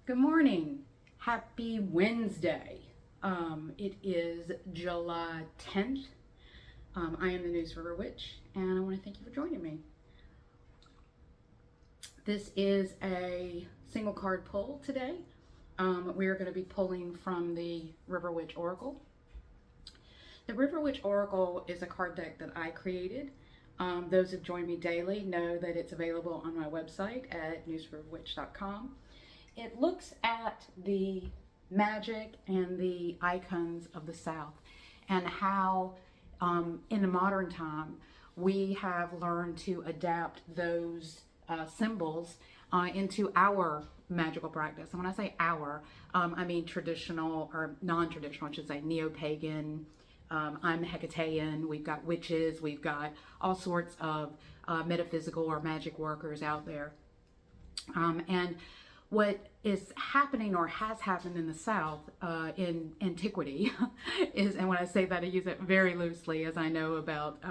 Good morning. Happy Wednesday. It is July 10th. I am the Neuse River Witch, and I want to thank you for joining me. This is a single card pull today. We are going to be pulling from the River Witch Oracle. The River Witch Oracle is a card deck that I created. Those who join me daily know that it's available on my website at neuseriverwitch.com. It looks at the magic and the icons of the South and how in the modern time we have learned to adapt those symbols into our magical practice. And when I say our, I mean traditional or non-traditional, I should say neo-pagan. I'm Hecatean. We've got witches. We've got all sorts of metaphysical or magic workers out there. And what is happening or has happened in the South in antiquity is, and when I say that, I use it very loosely, as I know about,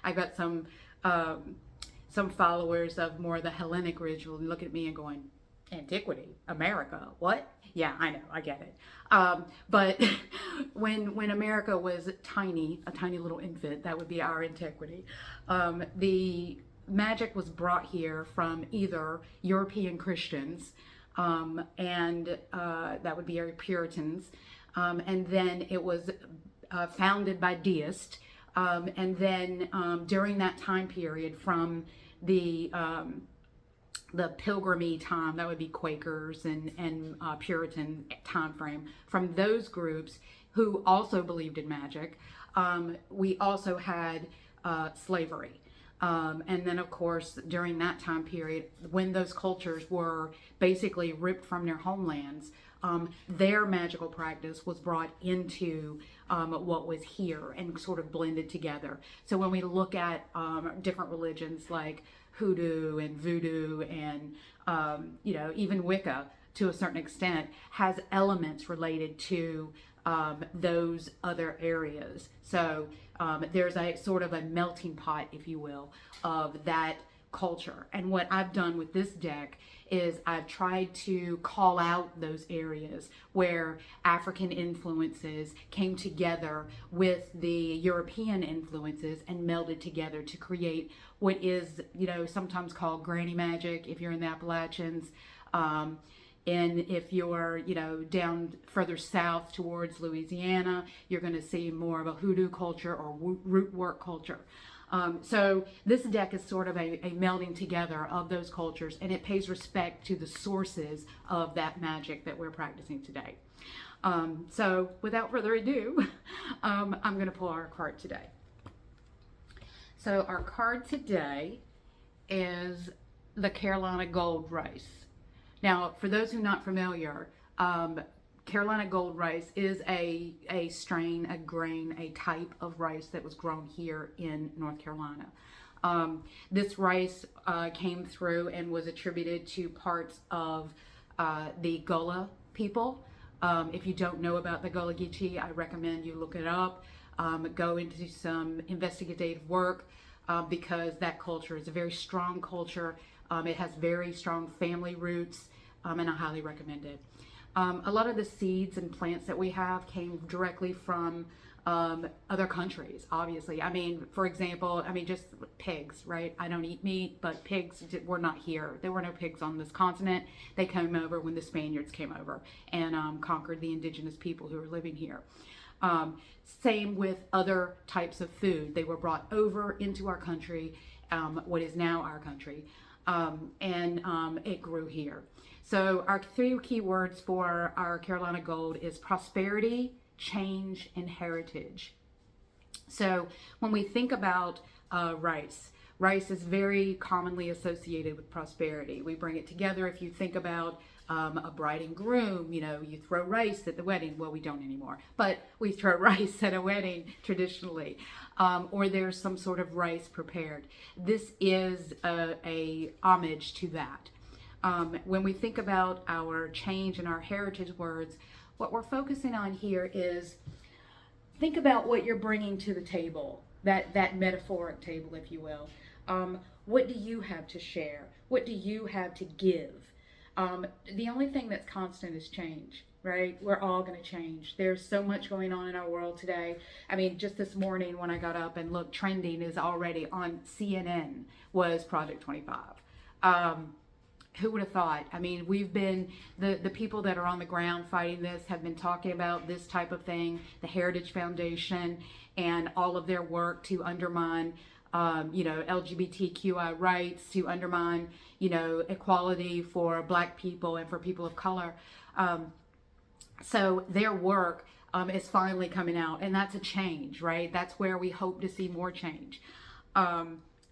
I've got some followers of more the Hellenic ritual look at me and going, antiquity, America, what? Yeah, I know, I get it. But when America was tiny, a tiny little infant, that would be our antiquity. The magic was brought here from either European Christians, and that would be our Puritans, and then it was founded by deists, and then during that time period from the pilgrimy time, that would be Quakers and Puritan time frame, from those groups who also believed in magic, we also had slavery. And then, of course, during that time period, when those cultures were basically ripped from their homelands, their magical practice was brought into what was here and sort of blended together. So when we look at different religions like hoodoo and voodoo and, even Wicca, to a certain extent, has elements related to those other areas. So there's a sort of a melting pot, if you will, of that culture. And what I've done with this deck is I've tried to call out those areas where African influences came together with the European influences and melded together to create what is, sometimes called granny magic if you're in the Appalachians. And if you're, down further south towards Louisiana, you're going to see more of a hoodoo culture or root work culture. So this deck is sort of a melding together of those cultures, and it pays respect to the sources of that magic that we're practicing today. So without further ado, I'm going to pull our card today. So our card today is the Carolina Gold Rice. Now, for those who are not familiar, Carolina Gold Rice is a strain, a grain, a type of rice that was grown here in North Carolina. This rice came through and was attributed to parts of the Gullah people. If you don't know about the Gullah Geechee, I recommend you look it up, go into some investigative work, because that culture is a very strong culture. It has very strong family roots, and I highly recommend it. A lot of the seeds and plants that we have came directly from other countries, obviously. For example, just pigs, right? I don't eat meat, but pigs were not here. There were no pigs on this continent. They came over when the Spaniards came over and conquered the indigenous people who were living here. Same with other types of food. They were brought over into our country, what is now our country, and it grew here. So our three key words for our Carolina Gold is prosperity, change, and heritage. So when we think about rice is very commonly associated with prosperity. We bring it together. If you think about a bride and groom, you throw rice at the wedding. Well, we don't anymore, but we throw rice at a wedding traditionally, or there's some sort of rice prepared. This is a homage to that. When we think about our change and our heritage words, what we're focusing on here is think about what you're bringing to the table, that metaphoric table, if you will. What do you have to share? What do you have to give? The only thing that's constant is change, right? We're all going to change. There's so much going on in our world today. I mean, just this morning when I got up and looked, trending is already on CNN was Project 25. Who would have thought? I mean, we've been, the people that are on the ground fighting this have been talking about this type of thing, the Heritage Foundation and all of their work to undermine, LGBTQI rights, to undermine, equality for Black people and for people of color. So their work is finally coming out, and that's a change, right? That's where we hope to see more change.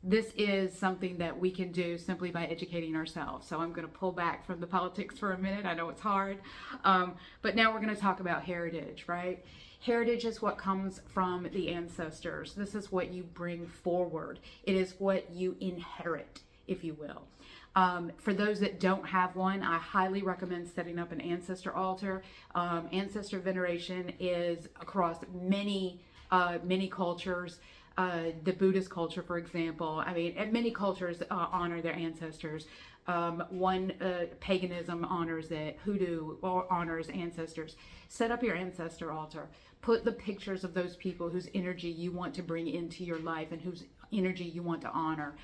This is something that we can do simply by educating ourselves. So I'm going to pull back from the politics for a minute. I know it's hard. But now we're going to talk about heritage, right? Heritage is what comes from the ancestors. This is what you bring forward. It is what you inherit, if you will. For those that don't have one, I highly recommend setting up an ancestor altar. Ancestor veneration is across many cultures. The Buddhist culture, for example, and many cultures honor their ancestors. Paganism honors it. Hoodoo honors ancestors. Set up your ancestor altar. Put the pictures of those people whose energy you want to bring into your life and whose energy you want to honor.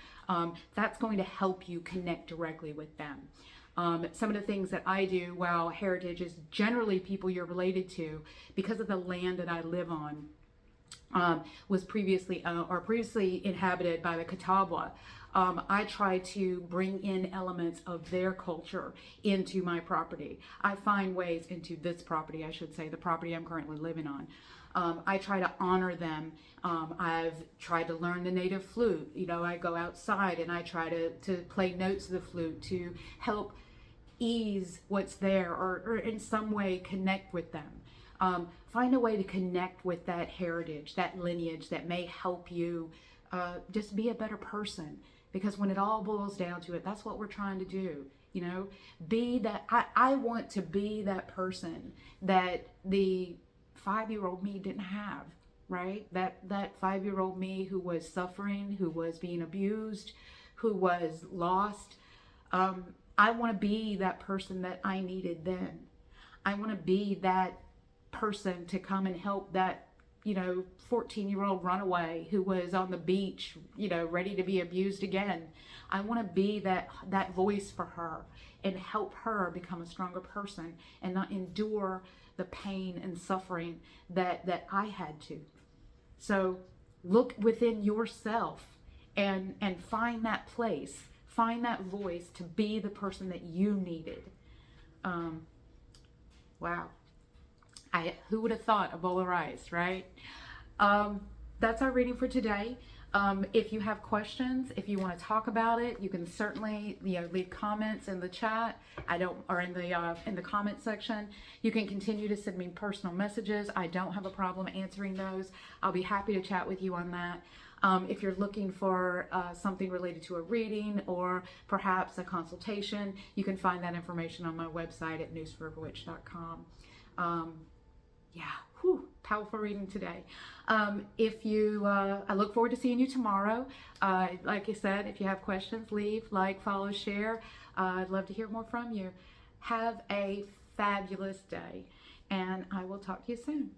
That's going to help you connect directly with them. Some of the things that I do, while heritage is generally people you're related to, because of the land that I live on, was previously inhabited by the Catabwa. I try to bring in elements of their culture into my property. I find ways into this property, I should say, the property I'm currently living on. I try to honor them. I've tried to learn the native flute. I go outside and I try to play notes of the flute to help ease what's there, or in some way connect with them. Find a way to connect with that heritage, that lineage that may help you just be a better person. Because when it all boils down to it, that's what we're trying to do. Be that. I want to be that person that the 5-year-old me didn't have, right? That 5-year-old me who was suffering, who was being abused, who was lost. I want to be that person that I needed then. I want to be that person to come and help that 14-year-old runaway who was on the beach, ready to be abused again. I want to be that voice for her and help her become a stronger person and not endure the pain and suffering that I had to. So look within yourself and find that place, find that voice to be the person that you needed. Wow. Who would have thought a bowl of rice, right? That's our reading for today. If you have questions, if you want to talk about it, you can certainly leave comments in the chat. Or in the comment section. You can continue to send me personal messages. I don't have a problem answering those. I'll be happy to chat with you on that. If you're looking for something related to a reading or perhaps a consultation, you can find that information on my website at neuseforwitch.com. Powerful reading today. I look forward to seeing you tomorrow. Like I said, if you have questions, leave, follow, share. I'd love to hear more from you. Have a fabulous day, and I will talk to you soon.